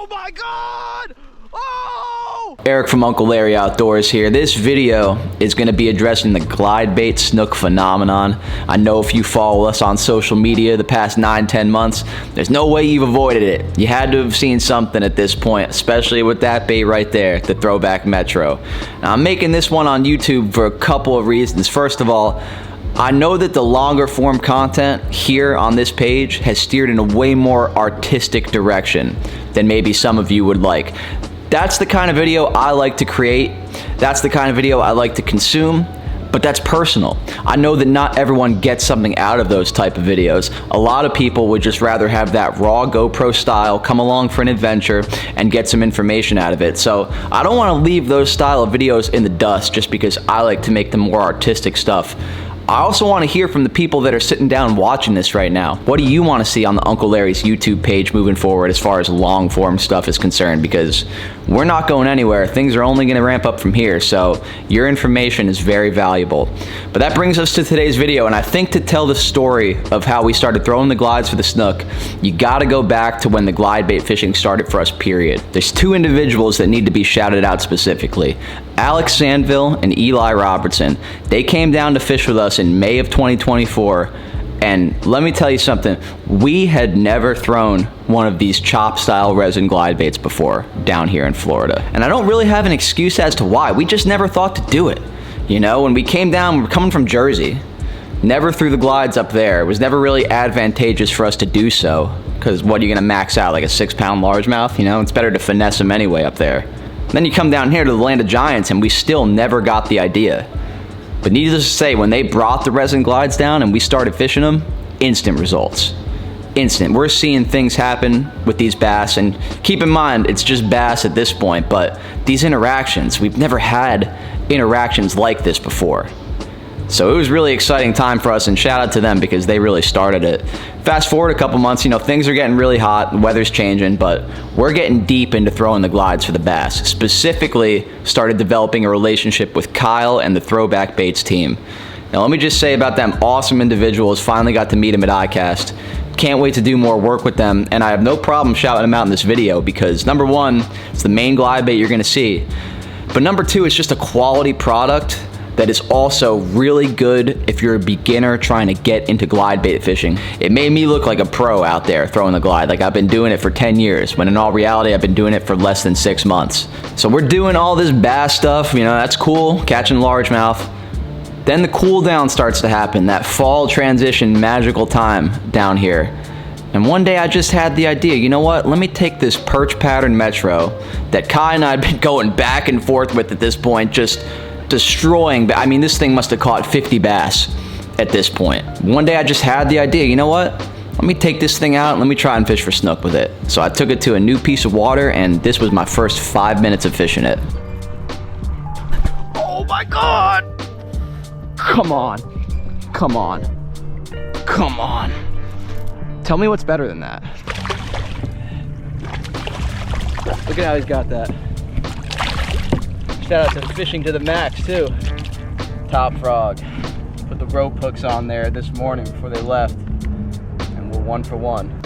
Oh my God! Oh! Eric from Uncle Larry Outdoors here. This video is going to be addressing the glide bait snook phenomenon. I know if you follow us on social media the past 9-10 months, there's no way you've avoided it. You had to have seen something at this point, especially with that bait right there, the Throwback Metro. Now, I'm making this one on YouTube for a couple of reasons. First of all, I know that the longer form content here on this page has steered in a way more artistic direction than maybe some of you would like. That's the kind of video I like to create. That's the kind of video I like to consume, but that's personal. I know that not everyone gets something out of those type of videos. A lot of people would just rather have that raw GoPro style, come along for an adventure and get some information out of it. So I don't want to leave those style of videos in the dust just because I like to make the more artistic stuff. I also want to hear from the people that are sitting down watching this right now. What do you want to see on the Uncle Larry's YouTube page moving forward as far as long form stuff is concerned? Because we're not going anywhere. Things are only going to ramp up from here, so your information is very valuable. But that brings us to today's video, and I think to tell the story of how we started throwing the glides for the snook, you got to go back to when the glide bait fishing started for us, period. There's two individuals that need to be shouted out specifically. Alex Sandville and Eli Robertson. They came down to fish with us in May of 2024, and let me tell you something, we had never thrown one of these chop style resin glide baits before down here in Florida. And I don't really have an excuse as to why. We just never thought to do it. You know, when we came down, we were coming from Jersey, never threw the glides up there. It was never really advantageous for us to do so, because what are you gonna max out, like a 6-pound largemouth? You know, it's better to finesse them anyway up there. Then you come down here to the land of giants and we still never got the idea. But needless to say, when they brought the resin glides down and we started fishing them, instant results. Instant. We're seeing things happen with these bass, and keep in mind, it's just bass at this point, but these interactions, we've never had interactions like this before. So it was really exciting time for us, and shout out to them because they really started it. Fast forward a couple months, you know, things are getting really hot, the weather's changing, but we're getting deep into throwing the glides for the bass. Specifically, started developing a relationship with Kyle and the Throwback Baits team. Now let me just say about them, awesome individuals, finally got to meet them at ICAST. Can't wait to do more work with them, and I have no problem shouting them out in this video because number one, it's the main glide bait you're gonna see. But number two, it's just a quality product that is also really good if you're a beginner trying to get into glide bait fishing. It made me look like a pro out there throwing the glide, like I've been doing it for 10 years, when in all reality I've been doing it for less than 6 months. So we're doing all this bass stuff, you know, that's cool, catching largemouth. Then the cool down starts to happen, that fall transition magical time down here. And one day I just had the idea, you know what, let me take this perch pattern Metro that Kai and I have been going back and forth with at this point, just destroying. I mean, this thing must have caught 50 bass at this point. One day I just had the idea, you know what? Let me take this thing out and let me try and fish for snook with it. So I took it to a new piece of water, and this was my first 5 minutes of fishing it. Oh my God! Come on. Come on. Come on. Tell me what's better than that. Look at how he's got that. Shout out to Fishing to the Max too. Top Frog. Put the rope hooks on there this morning before they left, and we're 1 for 1.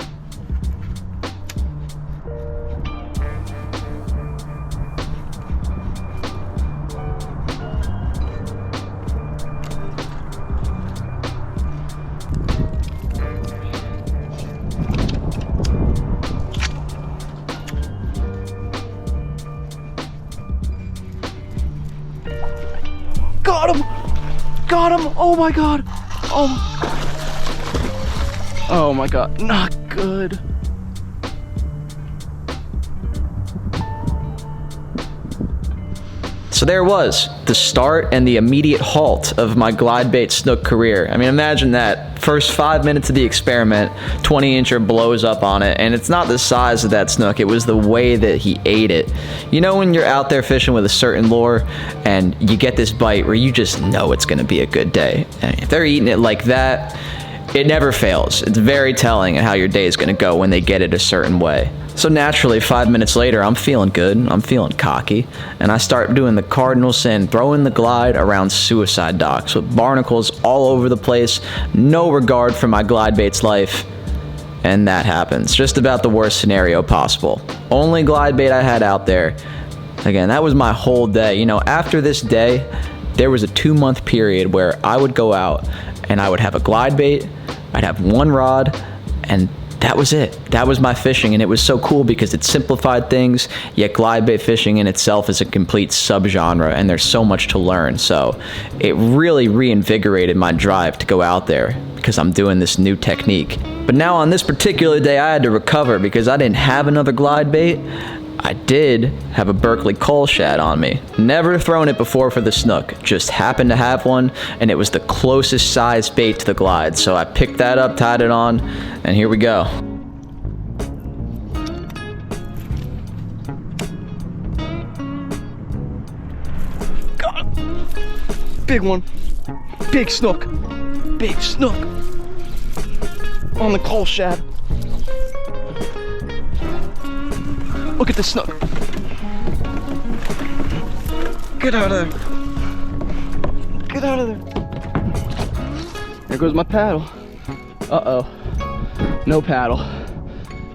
Got him! Got him! Oh my God! Oh my God, not good. So there it was, the start and the immediate halt of my glide bait snook career. I mean, imagine that. First 5 minutes of the experiment, 20-incher blows up on it, and it's not the size of that snook, it was the way that he ate it. You know when you're out there fishing with a certain lure and you get this bite where you just know it's gonna be a good day? And if they're eating it like that, it never fails. It's very telling how your day is gonna go when they get it a certain way. So naturally, 5 minutes later, I'm feeling good, I'm feeling cocky, and I start doing the cardinal sin, throwing the glide around suicide docks with barnacles all over the place, no regard for my glide bait's life. and that happens. Just about the worst scenario possible. Only glide bait I had out there. Again, that was my whole day. You know, after this day, there was a 2-month period where I would go out and I would have a glide bait, I'd have one rod, and that was it. That was my fishing, and it was so cool because it simplified things, yet glide bait fishing in itself is a complete subgenre, and there's so much to learn. So it really reinvigorated my drive to go out there because I'm doing this new technique. But now on this particular day, I had to recover because I didn't have another glide bait. I did have a Berkeley coal shad on me. Never thrown it before for the snook. Just happened to have one, and it was the closest size bait to the glide. So I picked that up, tied it on, and here we go. Got him. Big one. Big snook. Big snook. On the coal shad. Look at the snook. Get out of there. Get out of there. There goes my paddle. Uh-oh. No paddle.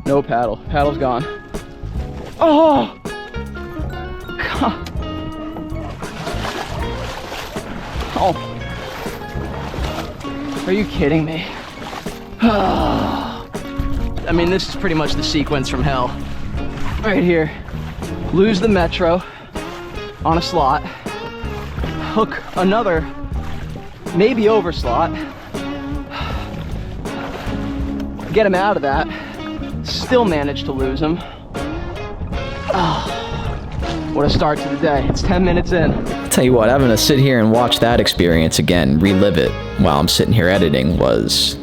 No paddle. Paddle's gone. Oh! God. Oh. Are you kidding me? I mean, this is pretty much the sequence from hell. Right here, lose the metro on a slot, hook another, maybe over slot, get him out of that, still manage to lose him. Oh, what a start to the day. It's 10 minutes in. I'll tell you what, having to sit here and watch that experience again, relive it while I'm sitting here editing was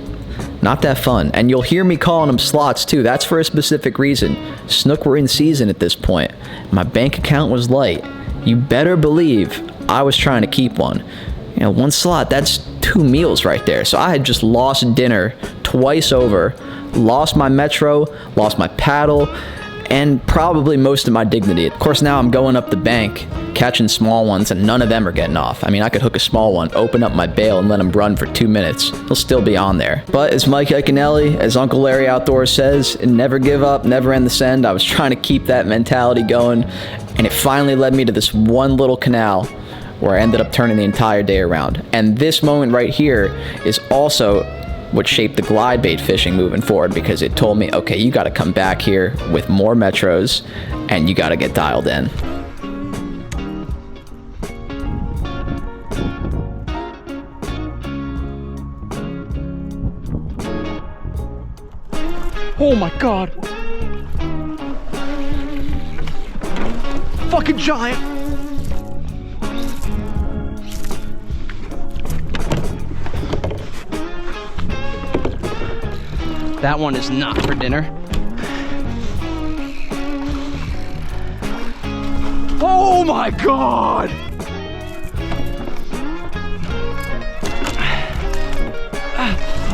not that fun. And you'll hear me calling them slots too. That's for a specific reason. Snook were in season at this point. My bank account was light. You better believe I was trying to keep one. You know, one slot, that's 2 meals right there. So I had just lost dinner twice over, lost my metro, lost my paddle, and probably most of my dignity. Of course, now I'm going up the bank, catching small ones, and none of them are getting off. I mean, I could hook a small one, open up my bail, and let him run for 2 minutes. He'll still be on there. But as Mike Iaconelli, as Uncle Larry Outdoors says, never give up, never end the send. I was trying to keep that mentality going, and it finally led me to this one little canal where I ended up turning the entire day around. And this moment right here is also what shaped the glide bait fishing moving forward, because it told me, okay, you got to come back here with more metros and you got to get dialed in. Oh my God. Fucking giant. That one is not for dinner. Oh my God!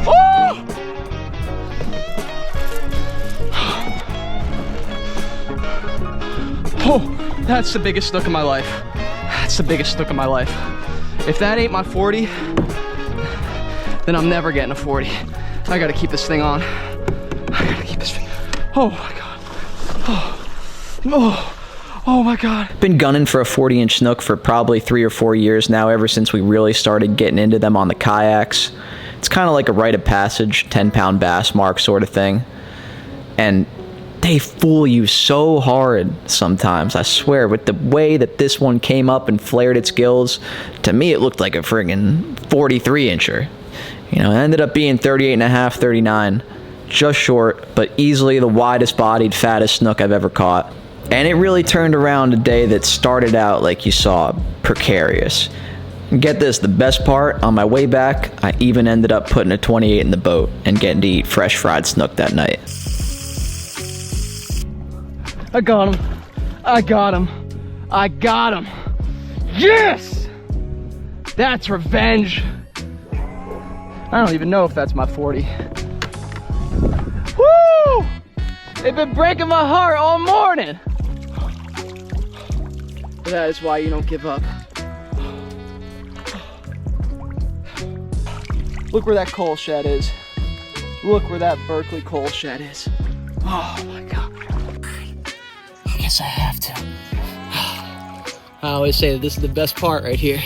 Oh! Oh, that's the biggest snook of my life. That's the biggest snook of my life. If that ain't my 40, then I'm never getting a 40. I gotta keep this thing on. I gotta keep this thing. Oh my God. Oh my God. Been gunning for a 40-inch snook for probably 3 or 4 years now, ever since we really started getting into them on the kayaks. It's kind of like a rite of passage, 10-pound bass mark sort of thing. And they fool you so hard sometimes, I swear, with the way that this one came up and flared its gills. To me, it looked like a friggin' 43-incher. You know, it ended up being 38.5, 39, just short, but easily the widest bodied, fattest snook I've ever caught. And it really turned around a day that started out, like you saw, precarious. And get this, the best part, on my way back, I even ended up putting a 28 in the boat and getting to eat fresh fried snook that night. I got him. I got him. I got him. Yes! That's revenge. I don't even know if that's my 40. Woo! They've been breaking my heart all morning. That is why you don't give up. Look where that coal shed is. Look where that Berkeley coal shed is. Oh my God. I guess I have to. I always say that this is the best part right here.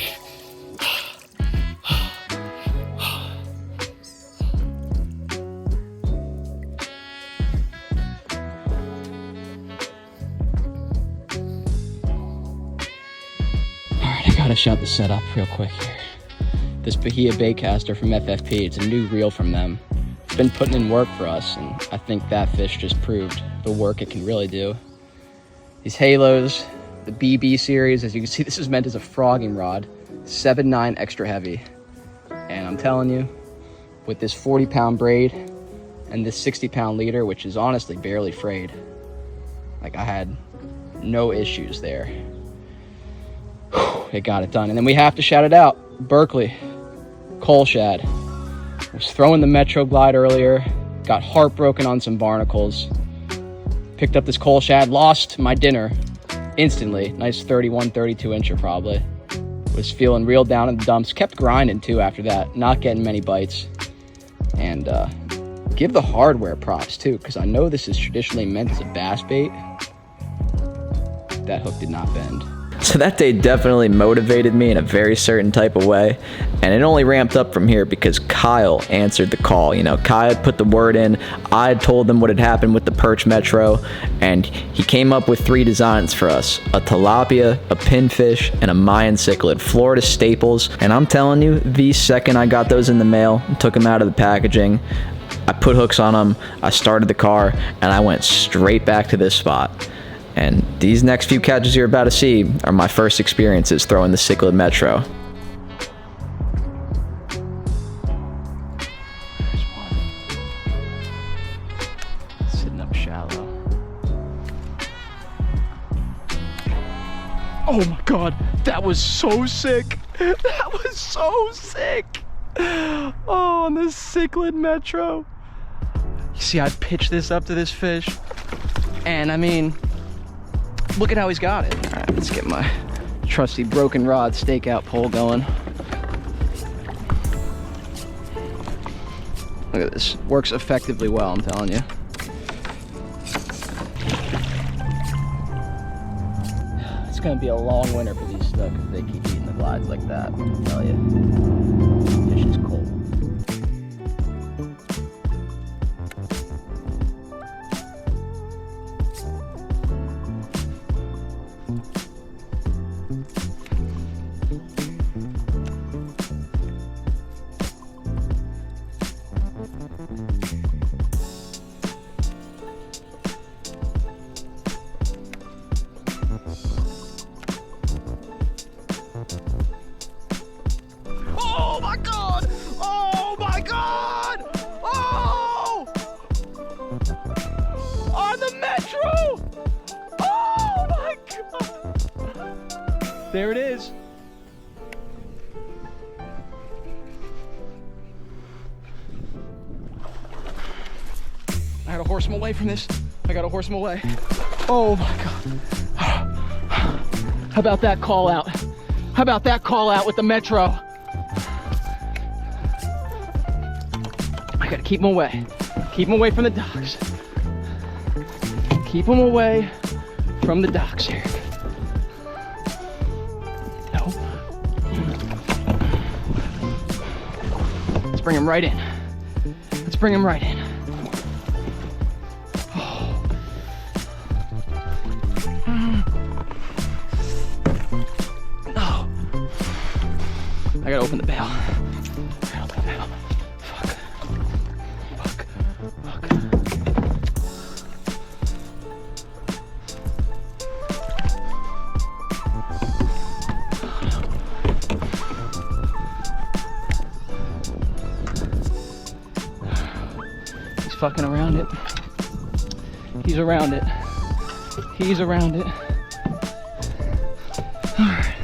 Alright, I gotta shut the setup real quick here. This Bahia Baitcaster from FFP, it's a new reel from them. It's been putting in work for us, and I think that fish just proved the work it can really do. These halos, the BB series, as you can see, this is meant as a frogging rod, 7.9 extra heavy. And I'm telling you, with this 40-pound braid and this 60-pound leader, which is honestly barely frayed, like I had no issues there. It got it done. And then we have to shout it out. Berkeley, coal shad. I was throwing the Metro Glide earlier, got heartbroken on some barnacles, picked up this coal shad, lost my dinner instantly. Nice 31, 32 incher probably. Was feeling real down in the dumps. Kept grinding too after that, not getting many bites. And give the hardware props too, because I know this is traditionally meant as a bass bait. That hook did not bend. So that day definitely motivated me in a very certain type of way, and it only ramped up from here because Kyle answered the call. You know, Kyle had put the word in, I had told them what had happened with the Perch Metro, and he came up with 3 designs for us: a tilapia, a pinfish, and a Mayan cichlid, Florida staples. And I'm telling you, the second I got those in the mail, took them out of the packaging, I put hooks on them, I started the car, and I went straight back to this spot. And these next few catches you're about to see are my first experiences throwing the cichlid Metro. There's one. Sitting up shallow. Oh my God, that was so sick. That was so sick. Oh, on the cichlid Metro. You see, I pitched this up to this fish, and I mean, look at how he's got it. All right, let's get my trusty broken rod stakeout pole going. Look at this, works effectively well, I'm telling you. It's gonna be a long winter for these Snook if they keep eating the glides like that, I'll tell you. Fish is cold. Oh my God! Oh my God! Oh! On the Metro! Oh my God! There it is. I gotta horse him away from this. I gotta horse him away. Oh my God. How about that call out? How about that call out with the Metro? I gotta keep him away. Keep him away from the docks. Keep him away from the docks here. No. Let's bring him right in. Let's bring him right in. Oh. No. I gotta open the bail. Fucking around it. He's around it. He's around it. Alright.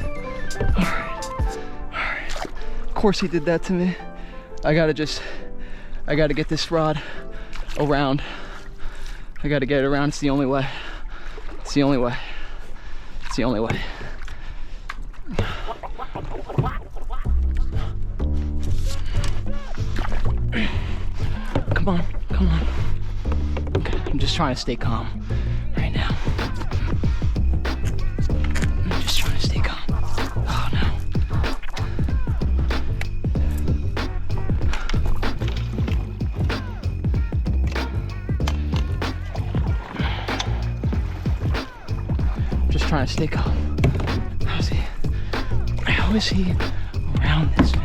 Alright. Alright. Of course he did that to me. I gotta get this rod around. I gotta get it around. It's the only way. It's the only way. It's the only way. come on, come on. Okay, I'm just trying to stay calm right now. I'm just trying to stay calm. Oh no. Just trying to stay calm. How's he? How is he around this, man?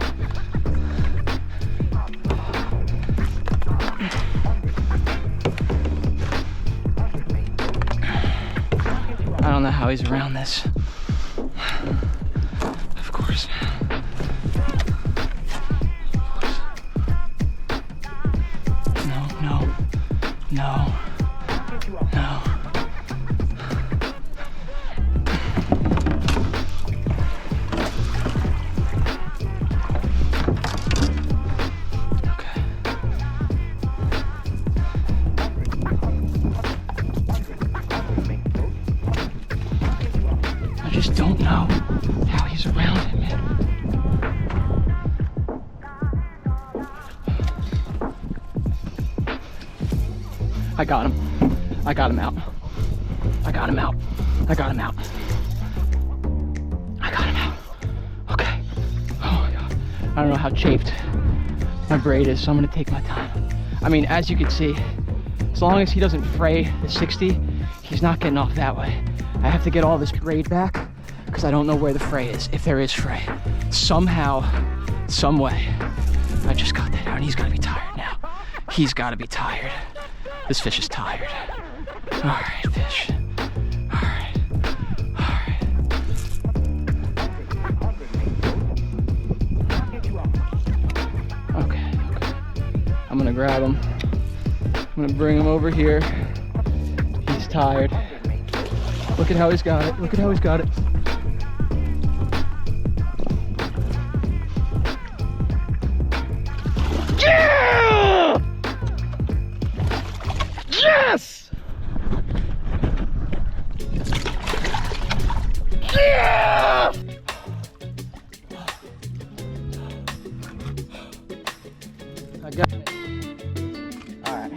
I don't know how he's around this. Of course. No, no, no, no. I just don't know how he's around it, man. I got him. I got him out. I got him out. I got him out. I got him out. Okay. Oh my God. I don't know how chafed my braid is, so I'm gonna take my time. I mean, as you can see, as long as he doesn't fray the 60, he's not getting off that way. I have to get all this braid back because I don't know where the fray is, if there is fray. Somehow, some way, I just got that out, and he's gotta be tired now. He's gotta be tired. This fish is tired. All right, fish. All right, all right. Okay, okay. I'm gonna grab him. I'm gonna bring him over here. He's tired. Look at how he's got it. Look at how he's got it. Yeah! Yes! Yeah! I got it. All right.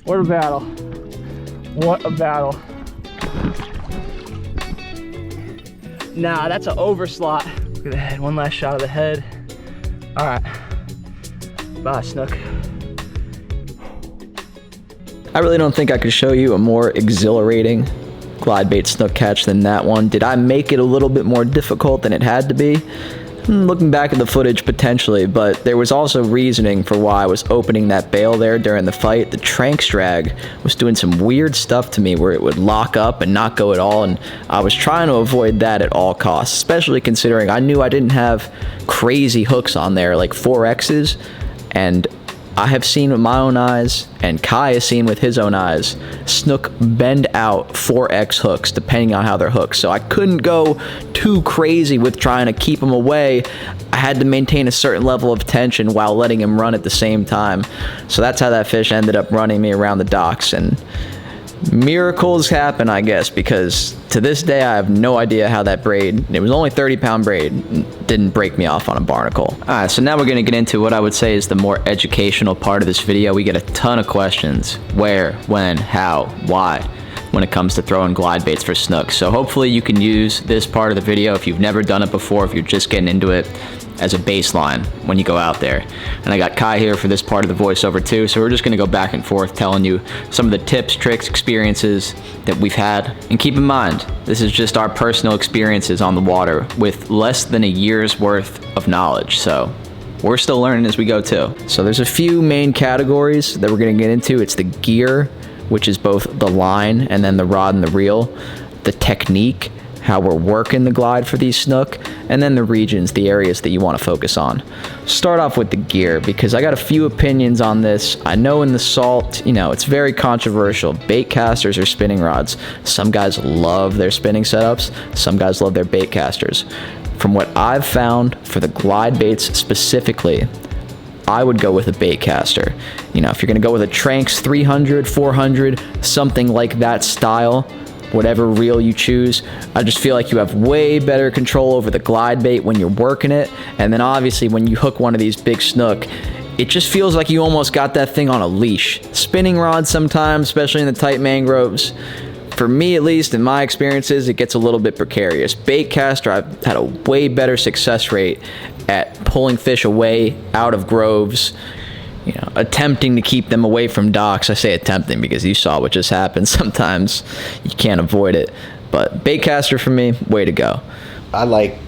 What a battle. What a battle. Nah, that's an overslot. Look at the head. One last shot of the head. All right. Bye, Snook. I really don't think I could show you a more exhilarating glide bait snook catch than that one. Did I make it a little bit more difficult than it had to be? Looking back at the footage, potentially, but there was also reasoning for why I was opening that bail there during the fight. The Tranks drag was doing some weird stuff to me where it would lock up and not go at all, and I was trying to avoid that at all costs, especially considering I knew I didn't have crazy hooks on there like 4X's, and I have seen with my own eyes, and Kai has seen with his own eyes, snook bend out 4X hooks depending on how they're hooked. So I couldn't go too crazy with trying to keep them away. I had to maintain a certain level of tension while letting him run at the same time. So that's how that fish ended up running me around the docks, and miracles happen, I guess, because to this day I have no idea how that braid, it was only 30-pound braid, didn't break me off on a barnacle. Alright, so now we're going to get into what I would say is the more educational part of this video. We get a ton of questions: where, when, how, why, when it comes to throwing glide baits for snook. So hopefully you can use this part of the video if you've never done it before, if you're just getting into it, as a baseline when you go out there. And I got Kai here for this part of the voiceover too, so we're just gonna go back and forth telling you some of the tips, tricks, experiences that we've had. And keep in mind, this is just our personal experiences on the water with less than a year's worth of knowledge, so we're still learning as we go too. So there's a few main categories that we're gonna get into. It's the gear, which is both the line and then the rod and the reel, the technique, how we're working the glide for these snook, and then the regions, the areas that you want to focus on. Start off with the gear, because I got a few opinions on this. I know in the salt, you know, it's very controversial. Bait casters or spinning rods. Some guys love their spinning setups, some guys love their bait casters. From what I've found for the glide baits specifically, I would go with a bait caster. You know, if you're gonna go with a Tranks 300, 400, something like that style, whatever reel you choose. I just feel like you have way better control over the glide bait when you're working it. And then obviously when you hook one of these big snook, it just feels like you almost got that thing on a leash. Spinning rods sometimes, especially in the tight mangroves, for me at least, in my experiences, it gets a little bit precarious. Bait caster, I've had a way better success rate at pulling fish away out of groves, you know, attempting to keep them away from docks. I say attempting because you saw what just happened. Sometimes you can't avoid it. But bait caster for me, way to go. I like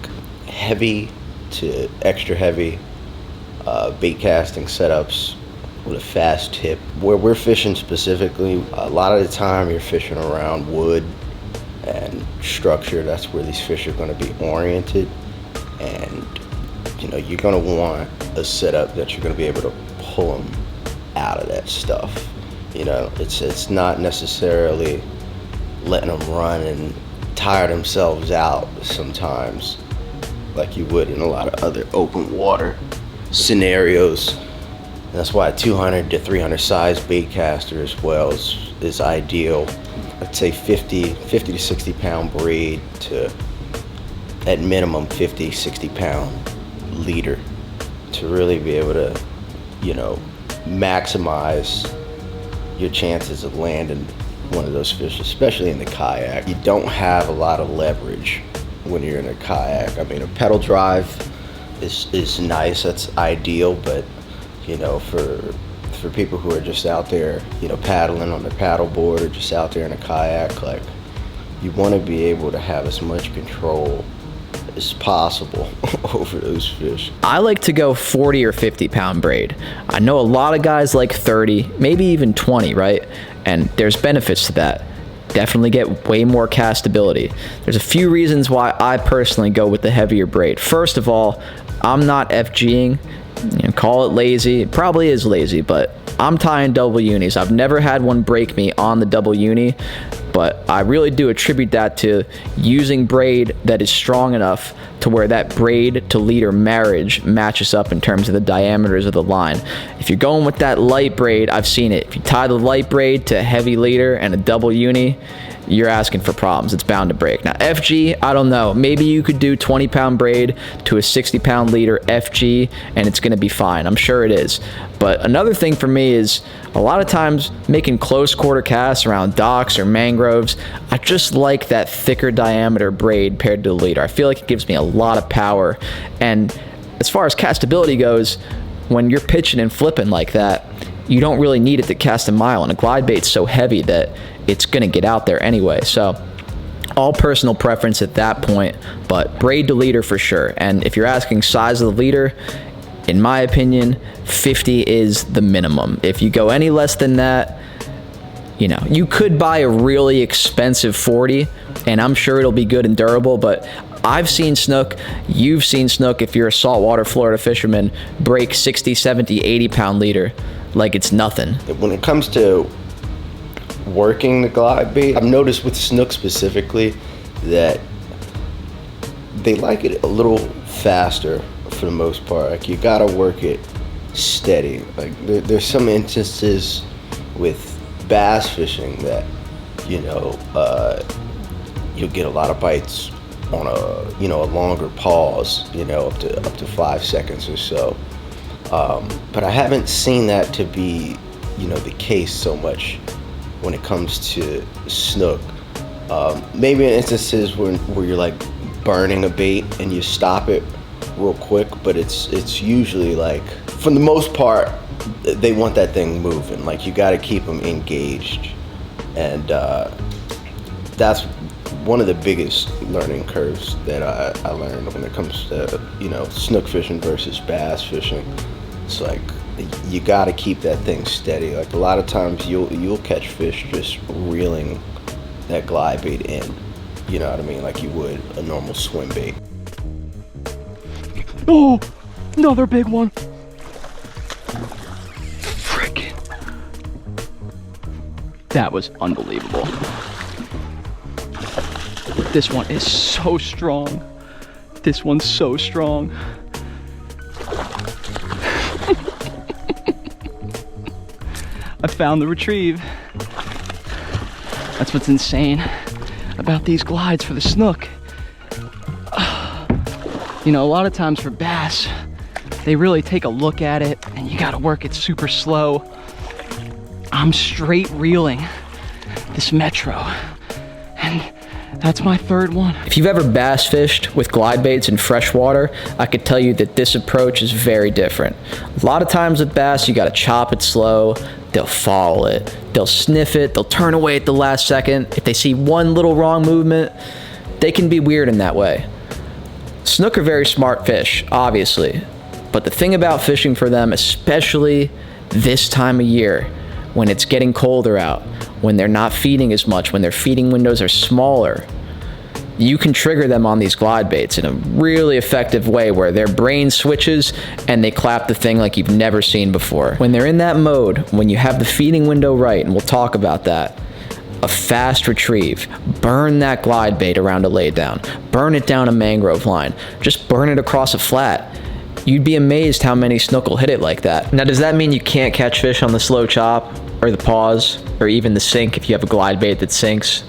heavy to extra heavy bait casting setups with a fast tip. Where we're fishing specifically, a lot of the time you're fishing around wood and structure. That's where these fish are going to be oriented, and you know, you're going to want a setup that you're going to be able to pull them out of that stuff. You know, it's not necessarily letting them run and tire themselves out sometimes like you would in a lot of other open water scenarios. That's why a 200 to 300 size bait caster as well is ideal. I'd say 50 to 60 pound braid to at minimum 50, 60 pound leader to really be able to, you know, maximize your chances of landing one of those fish, especially in the kayak. You don't have a lot of leverage when you're in a kayak. I mean, a pedal drive is nice, that's ideal, but you know, for people who are just out there, you know, paddling on their paddle board or just out there in a kayak, like, you want to be able to have as much control as possible over those fish. I like to go 40 or 50 pound braid. I know a lot of guys like 30, maybe even 20, right? And there's benefits to that. Definitely get way more castability. There's a few reasons why I personally go with the heavier braid. First of all, I'm not FGing. You know, call it lazy. It probably is lazy, but I'm tying double unis. I've never had one break me on the double uni, but I really do attribute that to using braid that is strong enough to where that braid to leader marriage matches up in terms of the diameters of the line. If you're going with that light braid, I've seen it. If you tie the light braid to a heavy leader and a double uni, you're asking for problems. It's bound to break. Now, FG, I don't know. Maybe you could do 20 pound braid to a 60 pound leader FG, and it's going to be fine. I'm sure it is. But another thing for me is a lot of times making close quarter casts around docks or mangroves, I just like that thicker diameter braid paired to the leader. I feel like it gives me a lot of power. And as far as castability goes, when you're pitching and flipping like that, you don't really need it to cast a mile, and a glide bait's so heavy that it's gonna get out there anyway. So all personal preference at that point, but braid to leader for sure. And if you're asking size of the leader, in my opinion, 50 is the minimum. If you go any less than that, you know, you could buy a really expensive 40, and I'm sure it'll be good and durable, but I've seen snook, you've seen snook, if you're a saltwater Florida fisherman, break 60, 70, 80 pound leader like it's nothing. When it comes to working the glide bait, I've noticed with snook specifically that they like it a little faster for the most part. Like, you gotta work it steady. Like, there's some instances with bass fishing that, you know, you'll get a lot of bites on a, you know, a longer pause, you know, up to 5 seconds or so. But I haven't seen that to be, you know, the case so much when it comes to snook. Maybe in instances where you're like burning a bait and you stop it real quick, but it's usually like, for the most part, they want that thing moving. Like, you got to keep them engaged, and that's one of the biggest learning curves that I learned when it comes to, you know, snook fishing versus bass fishing. It's like, you got to keep that thing steady. Like, a lot of times you'll catch fish just reeling that glide bait in, you know what I mean, like you would a normal swim bait. Oh, another big one. Frickin'. That was unbelievable. This one is so strong. This one's so strong. I found the retrieve. That's what's insane. about these glides for the snook. You know, a lot of times for bass, they really take a look at it and you gotta work it super slow. I'm straight reeling this Metro, and that's my third one. If you've ever bass fished with glide baits in freshwater, I could tell you that this approach is very different. A lot of times with bass, you gotta chop it slow, they'll follow it, they'll sniff it, they'll turn away at the last second. If they see one little wrong movement, they can be weird in that way. Snook are very smart fish, obviously, but the thing about fishing for them, especially this time of year, when it's getting colder out, when they're not feeding as much, when their feeding windows are smaller, you can trigger them on these glide baits in a really effective way where their brain switches and they clap the thing like you've never seen before. When they're in that mode, when you have the feeding window right, and we'll talk about that, a fast retrieve, burn that glide bait around a laydown, burn it down a mangrove line, just burn it across a flat. You'd be amazed how many snook will hit it like that. Now, does that mean you can't catch fish on the slow chop or the pause or even the sink if you have a glide bait that sinks?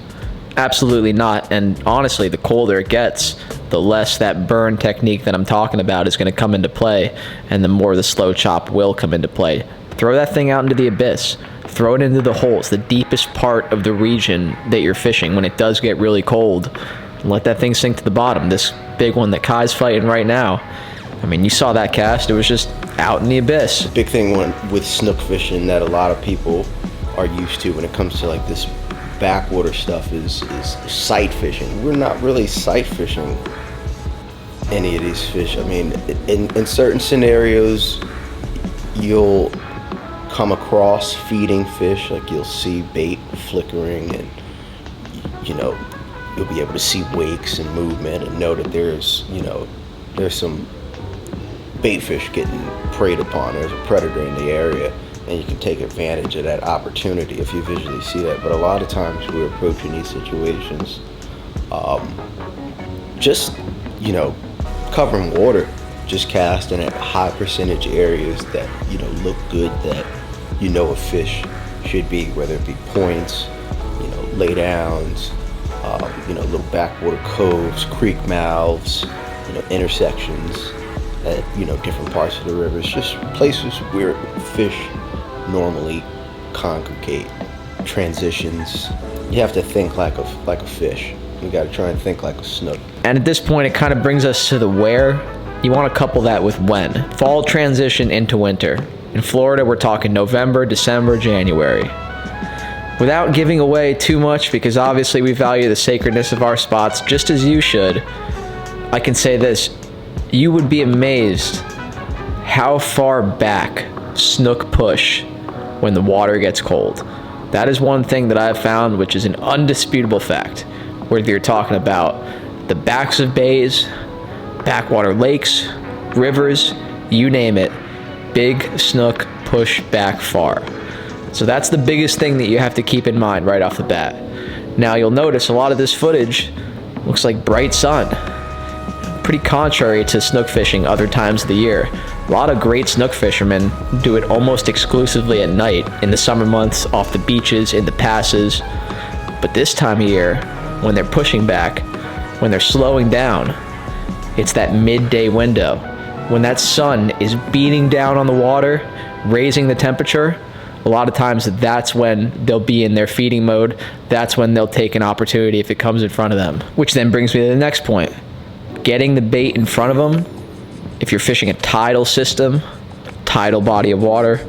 Absolutely not. And honestly, the colder it gets, the less that burn technique that I'm talking about is going to come into play, and the more the slow chop will come into play. Throw that thing out into the abyss. Throw it into the holes, the deepest part of the region that you're fishing when it does get really cold. And let that thing sink to the bottom. This big one that Kai's fighting right now, I mean, you saw that cast. It was just out in the abyss. Big thing with snook fishing that a lot of people are used to when it comes to like this backwater stuff is sight fishing. We're not really sight fishing any of these fish. I mean, in certain scenarios, you'll come across feeding fish, like you'll see bait flickering, and you know, you'll be able to see wakes and movement and know that there's some bait fish getting preyed upon. There's a predator in the area, and you can take advantage of that opportunity if you visually see that. But a lot of times we're approaching these situations just, you know, covering water, just casting at high percentage areas that, you know, look good, that you know a fish should be, whether it be points, you know, lay downs, you know, little backwater coves, creek mouths, you know, intersections at, you know, different parts of the rivers, just places where fish normally congregate, transitions. You have to think like a fish. You got to try and think like a snook. And at this point, it kind of brings us to the where. You want to couple that with when. Fall transition into winter. In Florida, we're talking November, December, January. Without giving away too much, because obviously we value the sacredness of our spots just as you should, I can say this: you would be amazed how far back snook push when the water gets cold. That is one thing that I've found, which is an undisputable fact. Whether you're talking about the backs of bays, backwater lakes, rivers, you name it, big snook push back far. So that's the biggest thing that you have to keep in mind right off the bat. Now you'll notice a lot of this footage looks like bright sun. Pretty contrary to snook fishing other times of the year. A lot of great snook fishermen do it almost exclusively at night in the summer months, off the beaches, in the passes. But this time of year, when they're pushing back, when they're slowing down, it's that midday window. When that sun is beating down on the water, raising the temperature, a lot of times that's when they'll be in their feeding mode. That's when they'll take an opportunity if it comes in front of them. Which then brings me to the next point. Getting the bait in front of them. If you're fishing a tidal system, tidal body of water,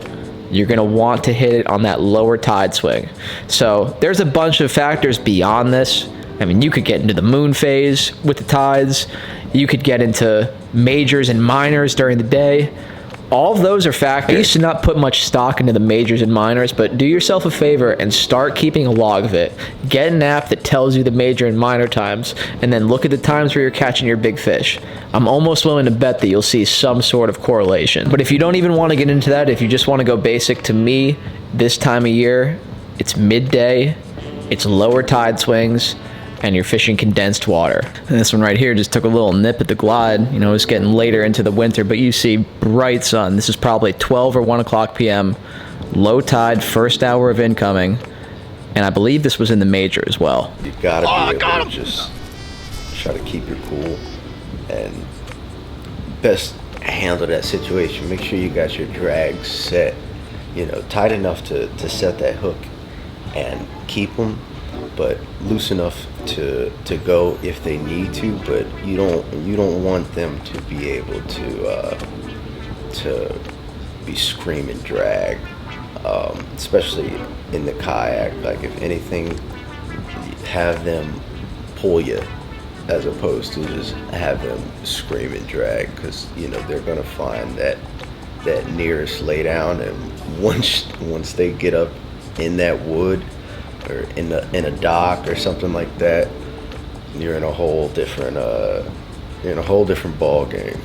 you're gonna want to hit it on that lower tide swing. So there's a bunch of factors beyond this. I mean, you could get into the moon phase with the tides. You could get into majors and minors during the day. All of those are factors. I used to not put much stock into the majors and minors, but do yourself a favor and start keeping a log of it. Get an app that tells you the major and minor times, and then look at the times where you're catching your big fish. I'm almost willing to bet that you'll see some sort of correlation. But if you don't even want to get into that, if you just want to go basic, to me, this time of year, it's midday, it's lower tide swings, and you're fishing condensed water. And this one right here just took a little nip at the glide. You know, it's getting later into the winter, but you see bright sun. This is probably 12 or 1 o'clock p.m. Low tide, first hour of incoming. and I believe this was in the major as well. You gotta be able to just try to keep your cool and best handle that situation. Make sure you got your drag set, you know, tight enough to set that hook and keep them, but loose enough to go if they need to. But you don't want them to be able to be screaming drag, especially in the kayak. Like, if anything, have them pull you as opposed to just have them scream and drag, because you know they're gonna find that nearest laydown, and once they get up in that wood or in a dock or something like that, you're in a whole different ball game.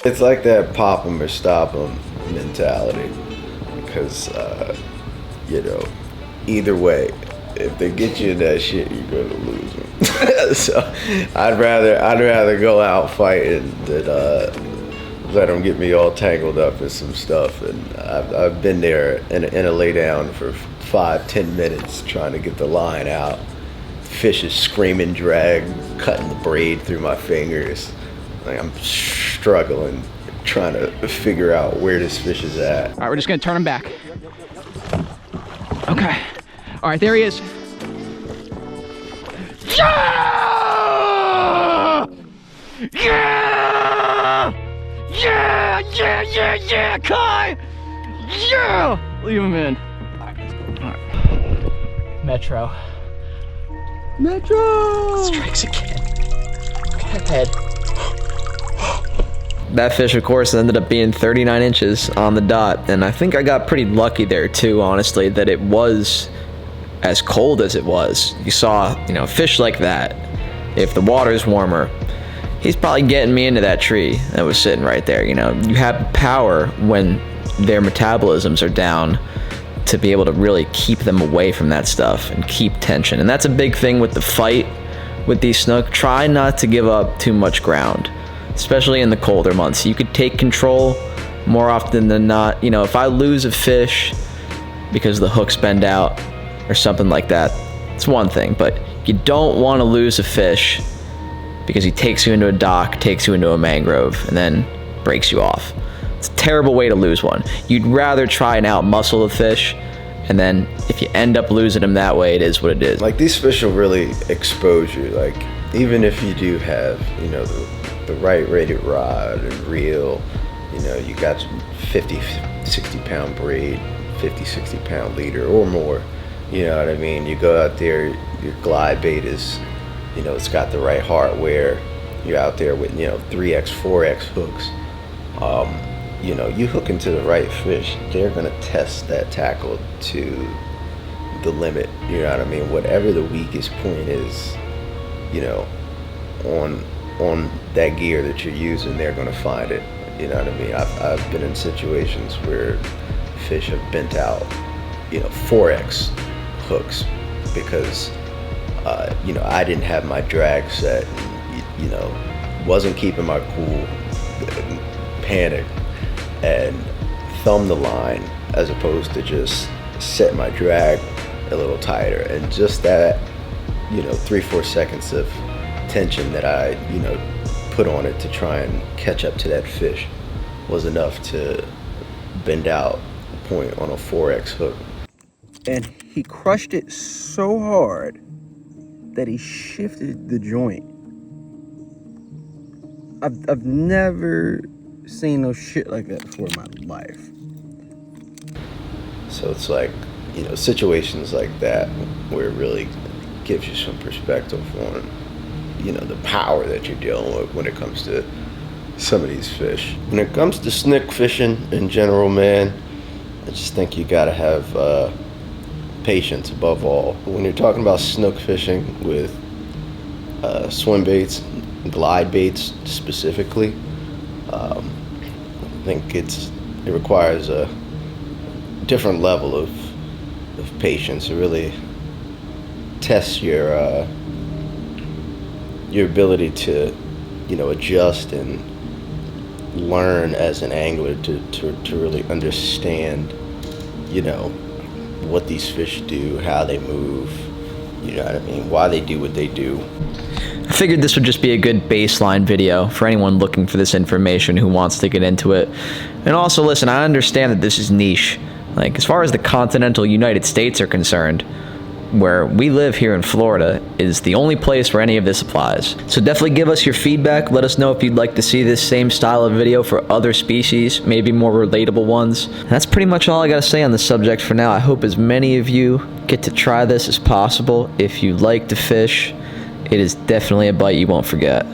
It's like that pop 'em or stop 'em mentality, because you know, either way, if they get you in that shit, you're gonna lose them. So I'd rather go out fighting than let them get me all tangled up in some stuff. And I've been there in a lay down for 5-10 minutes trying to get the line out. Fish is screaming drag, cutting the braid through my fingers. Like, I'm struggling, trying to figure out where this fish is at. All right, we're just gonna turn him back. Okay. All right, there he is. Yeah! Yeah! Yeah! Yeah! Yeah! Yeah! Kai! Yeah! Leave him in. All right. Metro. Metro! Strikes again. Head. That fish, of course, ended up being 39 inches on the dot, and I think I got pretty lucky there too, honestly, that it was as cold as it was. You saw, you know, fish like that, if the water's warmer, he's probably getting me into that tree that was sitting right there. You know, you have power when their metabolisms are down to be able to really keep them away from that stuff and keep tension. And that's a big thing with the fight with these snook. Try not to give up too much ground, especially in the colder months. You could take control more often than not. You know, if I lose a fish because the hook's bend out or something like that, it's one thing, but you don't want to lose a fish because he takes you into a dock, takes you into a mangrove, and then breaks you off. It's a terrible way to lose one. You'd rather try and out-muscle the fish, and then if you end up losing him that way, it is what it is. Like, these fish will really expose you. Like, even if you do have, you know, the right rated rod and reel, you know, you got 50, 60 pound braid, 50, 60 pound leader or more, you know what I mean? You go out there, your glide bait is, you know, it's got the right hardware. You're out there with, you know, 3X, 4X hooks. You know, you hook into the right fish, they're gonna test that tackle to the limit, you know what I mean? Whatever the weakest point is, you know, on that gear that you're using, they're gonna find it, you know what I mean? I've been in situations where fish have bent out, you know, 4X hooks because, you know, I didn't have my drag set, you know, wasn't keeping my cool, panicked, and thumb the line as opposed to just set my drag a little tighter. And just that, you know, 3-4 seconds of tension that I, you know, put on it to try and catch up to that fish was enough to bend out a point on a 4X hook. And he crushed it so hard that he shifted the joint. I've never seen no shit like that before in my life. So it's like, you know, situations like that where it really gives you some perspective on, you know, the power that you're dealing with when it comes to some of these fish. When it comes to snook fishing in general, man, I just think you gotta have patience above all. When you're talking about snook fishing with swim baits, glide baits specifically, I think it requires a different level of patience. It really tests your ability to, you know, adjust and learn as an angler to really understand, you know, what these fish do, how they move, you know what I mean, why they do what they do. I figured this would just be a good baseline video for anyone looking for this information who wants to get into it. And also, listen, I understand that this is niche. Like, as far as the continental United States are concerned, where we live here in Florida is the only place where any of this applies. So definitely give us your feedback. Let us know if you'd like to see this same style of video for other species, maybe more relatable ones. And that's pretty much all I gotta say on this subject for now. I hope as many of you get to try this as possible. If you like to fish, it is definitely a bite you won't forget.